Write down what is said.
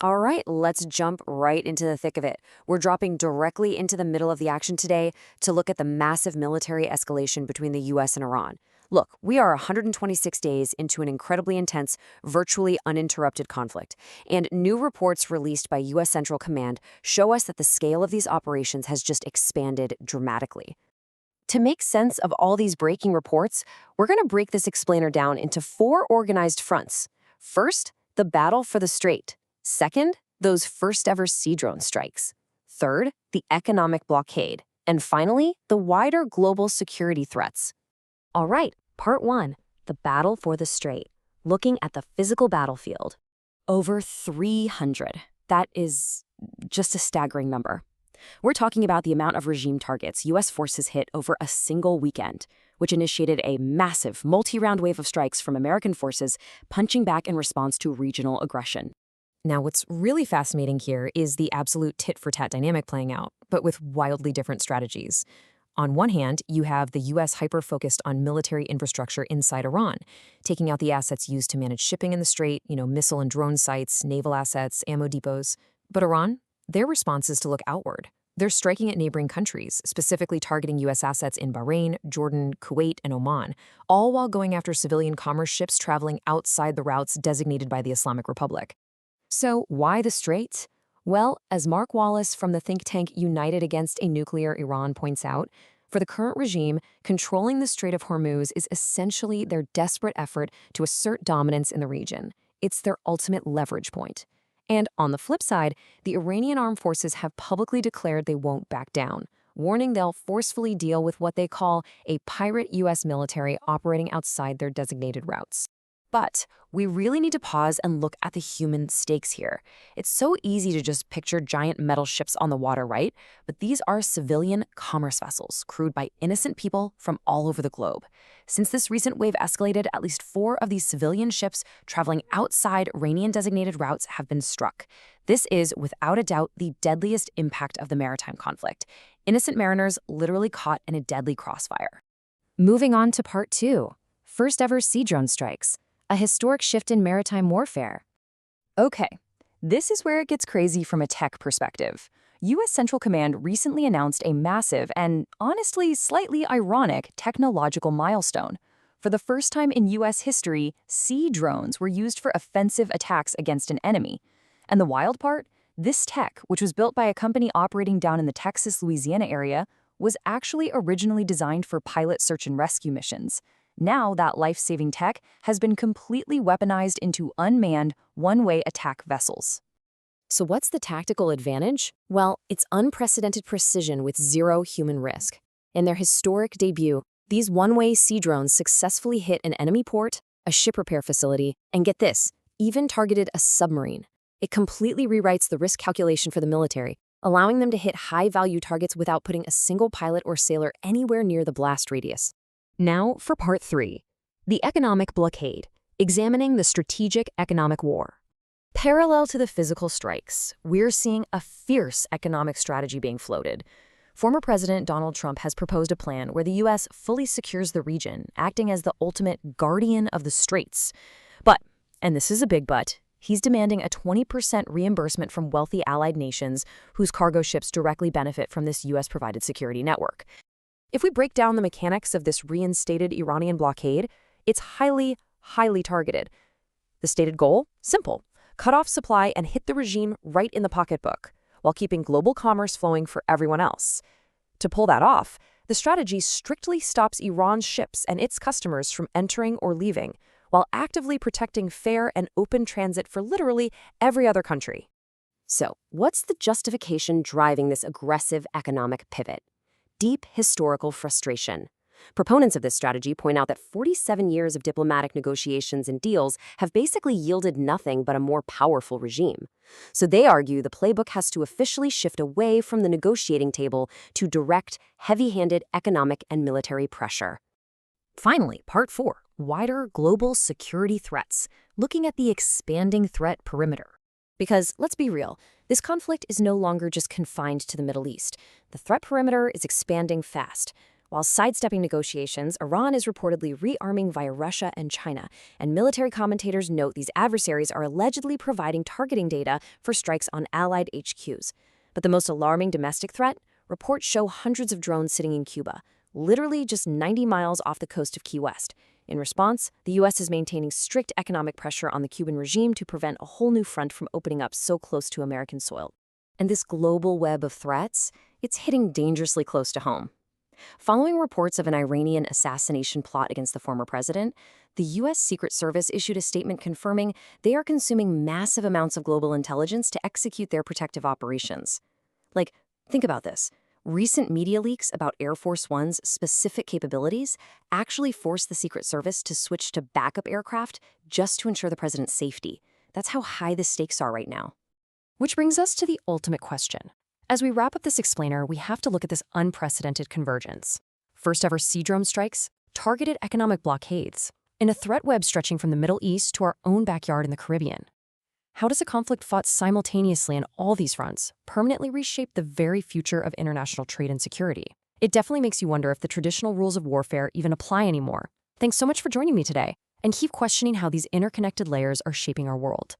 All right, let's jump right into the thick of it. We're dropping directly into the middle of the action today to look at the massive military escalation between the US and Iran. Look, we are 126 days into an incredibly intense, virtually uninterrupted conflict, and new reports released by US Central Command show us that the scale of these operations has just expanded dramatically. To make sense of all these breaking reports, we're going to break this explainer down into four organized fronts. First, the battle for the Strait. Second, those first-ever sea drone strikes. Third, the economic blockade. And finally, the wider global security threats. All right, part one, the battle for the Strait. Looking at the physical battlefield. Over 300. That is just a staggering number. We're talking about the amount of regime targets U.S. forces hit over a single weekend, which initiated a massive multi-round wave of strikes from American forces punching back in response to regional aggression. Now, what's really fascinating here is the absolute tit-for-tat dynamic playing out, but with wildly different strategies. On one hand, you have the U.S. hyper-focused on military infrastructure inside Iran, taking out the assets used to manage shipping in the Strait, missile and drone sites, naval assets, ammo depots. But Iran, their response is to look outward. They're striking at neighboring countries, specifically targeting U.S. assets in Bahrain, Jordan, Kuwait, and Oman, all while going after civilian commerce ships traveling outside the routes designated by the Islamic Republic. So why the Strait? Well, as Mark Wallace from the think tank United Against a Nuclear Iran points out, for the current regime, controlling the Strait of Hormuz is essentially their desperate effort to assert dominance in the region. It's their ultimate leverage point. And on the flip side, the Iranian armed forces have publicly declared they won't back down, warning they'll forcefully deal with what they call a pirate U.S. military operating outside their designated routes. But we really need to pause and look at the human stakes here. It's so easy to just picture giant metal ships on the water, right? But these are civilian commerce vessels crewed by innocent people from all over the globe. Since this recent wave escalated, at least 4 of these civilian ships traveling outside Iranian-designated routes have been struck. This is, without a doubt, the deadliest impact of the maritime conflict. Innocent mariners literally caught in a deadly crossfire. Moving on to part 2, first-ever sea drone strikes. A historic shift in maritime warfare. Okay, this is where it gets crazy from a tech perspective. U.S. Central Command recently announced a massive and, honestly, slightly ironic technological milestone. For the first time in U.S. history, sea drones were used for offensive attacks against an enemy. And the wild part? This tech, which was built by a company operating down in the Texas-Louisiana area, was actually originally designed for pilot search and rescue missions. Now that life-saving tech has been completely weaponized into unmanned, one-way attack vessels. So what's the tactical advantage? Well, it's unprecedented precision with zero human risk. In their historic debut, these one-way sea drones successfully hit an enemy port, a ship repair facility, and get this, even targeted a submarine. It completely rewrites the risk calculation for the military, allowing them to hit high-value targets without putting a single pilot or sailor anywhere near the blast radius. Now for part 3, the economic blockade, examining the strategic economic war. Parallel to the physical strikes, we're seeing a fierce economic strategy being floated. Former President Donald Trump has proposed a plan where the U.S. fully secures the region, acting as the ultimate guardian of the straits. But, and this is a big but, he's demanding a 20% reimbursement from wealthy allied nations whose cargo ships directly benefit from this U.S.-provided security network. If we break down the mechanics of this reinstated Iranian blockade, it's highly targeted. The stated goal? Simple. Cut off supply and hit the regime right in the pocketbook, while keeping global commerce flowing for everyone else. To pull that off, the strategy strictly stops Iran's ships and its customers from entering or leaving, while actively protecting fair and open transit for literally every other country. So, what's the justification driving this aggressive economic pivot? Deep historical frustration. Proponents of this strategy point out that 47 years of diplomatic negotiations and deals have basically yielded nothing but a more powerful regime. So they argue the playbook has to officially shift away from the negotiating table to direct, heavy-handed economic and military pressure. Finally, part 4, wider global security threats, looking at the expanding threat perimeter. Because, let's be real, this conflict is no longer just confined to the Middle East. The threat perimeter is expanding fast. While sidestepping negotiations, Iran is reportedly rearming via Russia and China, and military commentators note these adversaries are allegedly providing targeting data for strikes on allied HQs. But the most alarming domestic threat? Reports show hundreds of drones sitting in Cuba, literally just 90 miles off the coast of Key West. In response, the U.S. is maintaining strict economic pressure on the Cuban regime to prevent a whole new front from opening up so close to American soil. And this global web of threats, it's hitting dangerously close to home. Following reports of an Iranian assassination plot against the former president, the U.S. Secret Service issued a statement confirming they are consuming massive amounts of global intelligence to execute their protective operations. Think about this. Recent media leaks about Air Force One's specific capabilities actually forced the Secret Service to switch to backup aircraft just to ensure the president's safety. That's how high the stakes are right now. Which brings us to the ultimate question. As we wrap up this explainer, we have to look at this unprecedented convergence. First ever sea drone strikes, targeted economic blockades, and a threat web stretching from the Middle East to our own backyard in the Caribbean. How does a conflict fought simultaneously on all these fronts permanently reshape the very future of international trade and security? It definitely makes you wonder if the traditional rules of warfare even apply anymore. Thanks so much for joining me today, and keep questioning how these interconnected layers are shaping our world.